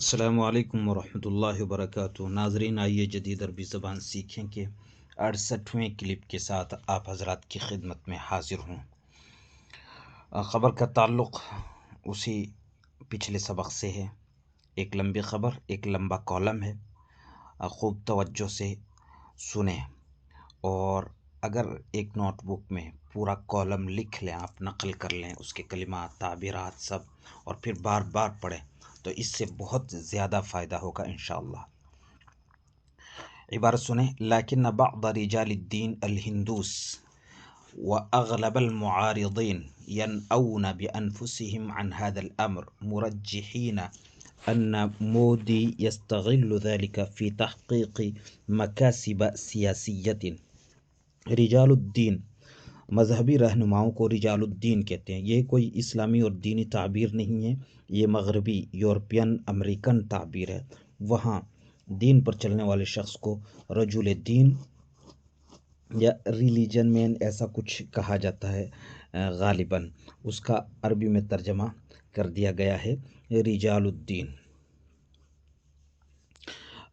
अस्सलाम वालेकुम वरहमतुल्लाहि वबरकातुहू। नाजरीन, आइए जदीद अरबी ज़बान सीखें के 68वें क्लिप के साथ आप हजरात की खिदमत में हाजिर हूँ। ख़बर का ताल्लुक़ उसी पिछले सबक से है। एक लंबी ख़बर, एक लंबा कॉलम है। खूब तवज्जो से सुने और अगर एक नोटबुक में पूरा कॉलम लिख लें, आप नक़ल कर लें उसके कलिमात, ताबीरात सब, और फिर बार बार पढ़ें तो इससे बहुत ज़्यादा फ़ायदा होगा इंशाअल्लाह। इबारत सुने। लाकिन बअद रिजालिद्दीन अल-हिंदूस व अग़लबल मुआरिदीन यनअउन बिअनफुसिहिम अन हाज़ल अम्र मुरज्जिहीन अन्न मोदी यस्तग़िल्लु ज़ालिका फ़ी तहक़ीक़ि मकासिब सियासिय्यतिन। रिजालुद्दीन, मजहबी रहनुमाओं को रिजालुद्दीन कहते हैं। ये कोई इस्लामी और दीनी ताबीर नहीं है, ये मगरबी यूरोपियन अमेरिकन ताबीर है। वहाँ दीन पर चलने वाले शख्स को रजुल दीन या रिलीजन मैन ऐसा कुछ कहा जाता है गालिबन। उसका अरबी में तर्जमा कर दिया गया है रिजालुद्दीन।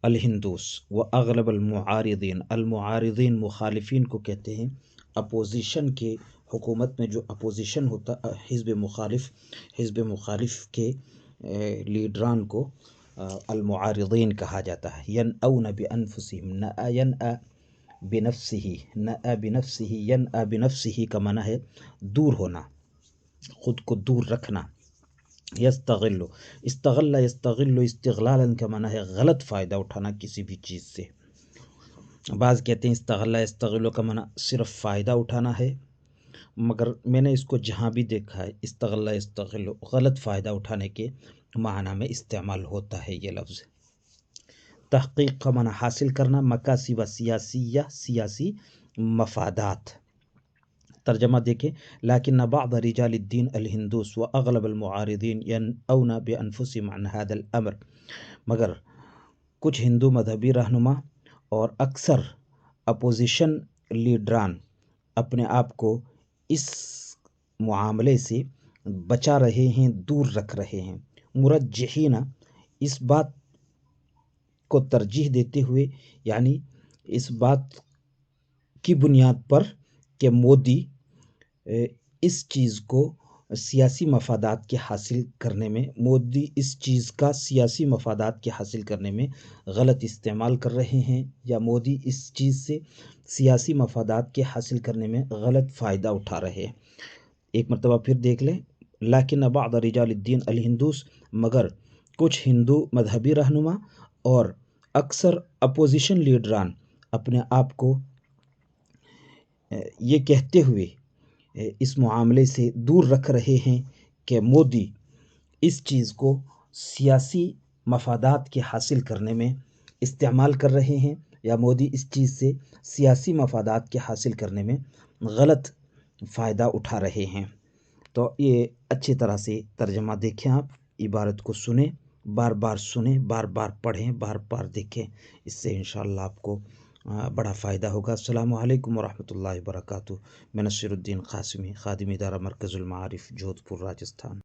अल-हिंदूस व अग़लबल मुआरिदीन, अल-मुआरिदीन मुखालिफिन को कहते हैं। अपोजिशन के, हुकूमत में जो अपोजिशन होता, हिज़्ब मुखालिफ के लीडरान को अल-मुआरिदीन कहा जाता है। यनअउन बिअनफुसिहिम, नअ यनअ बिनफ्सिही, नअ बिनफ्सिही, यनअ बिनफ्सिही का माना है दूर होना, ख़ुद को दूर रखना। यस्तग़िल्लु, इस्तग़ल्ला यस्तग़िल्लु इस्तिग़लालन का माना है गलत फ़ायदा उठाना किसी भी चीज़ से। बाज़ कहते हैं इस्तग़ल्ला यस्तग़िल्लु का माना सिर्फ फ़ायदा उठाना है, मगर मैंने इसको जहाँ भी देखा है इस्तग़ल्ला यस्तग़िल्लु गलत फ़ायदा उठाने के माना में इस्तेमाल होता है ये लफ्ज़। तहक़ीक़ का माना हासिल करना, मकासिब सियासिया सियासी मफादात। तर्जमा देखें। लाकिन बअद रिजालिद्दीन अल-हिंदूस व अग़लबल मुआरिदीन यनअउन बिअनफुसिहिम अन हाज़ल अम्र, मगर कुछ हिंदू मजहबी रहनुमा और अक्सर अपोजिशन लीडरान अपने आप को इस मुआमले से बचा रहे हैं, दूर रख रहे हैं। मुरज्जिहीना, इस बात को तरजीह देते हुए, यानी इस बात की बुनियाद पर कि मोदी इस चीज़ को सियासी मफादात के हासिल करने में, मोदी इस चीज़ का सियासी मफादात के हासिल करने में गलत इस्तेमाल कर रहे हैं, या मोदी इस चीज़ से सियासी मफादात के हासिल करने में गलत फ़ायदा उठा रहे हैं। एक मरतबा फिर देख लें। लाकिन बअद रिजालिद्दीन अल-हिंदूस, मगर कुछ हिंदू मजहबी रहनुमा और अक्सर अपोजिशन लीडरान अपने आप को ये कहते हुए इस मामले से दूर रख रहे हैं कि मोदी इस चीज़ को सियासी मफादात के हासिल करने में इस्तेमाल कर रहे हैं, या मोदी इस चीज़ से सियासी मफादात के हासिल करने में गलत फ़ायदा उठा रहे हैं। तो ये अच्छी तरह से तर्जमा देखें, आप इबारत को सुने, बार बार सुने, बार बार पढ़ें, बार बार देखें। इससे इंशाअल्लाह आपको बड़ा फ़ायदा होगा। अस्सलामु अलैकुम वरहमतुल्लाहि वबरकातुहू। मैं नसीरुद्दीन क़ासिमी, ख़ादिम इदारा मरकज़ुल मारिफ़, जोधपुर, राजस्थान।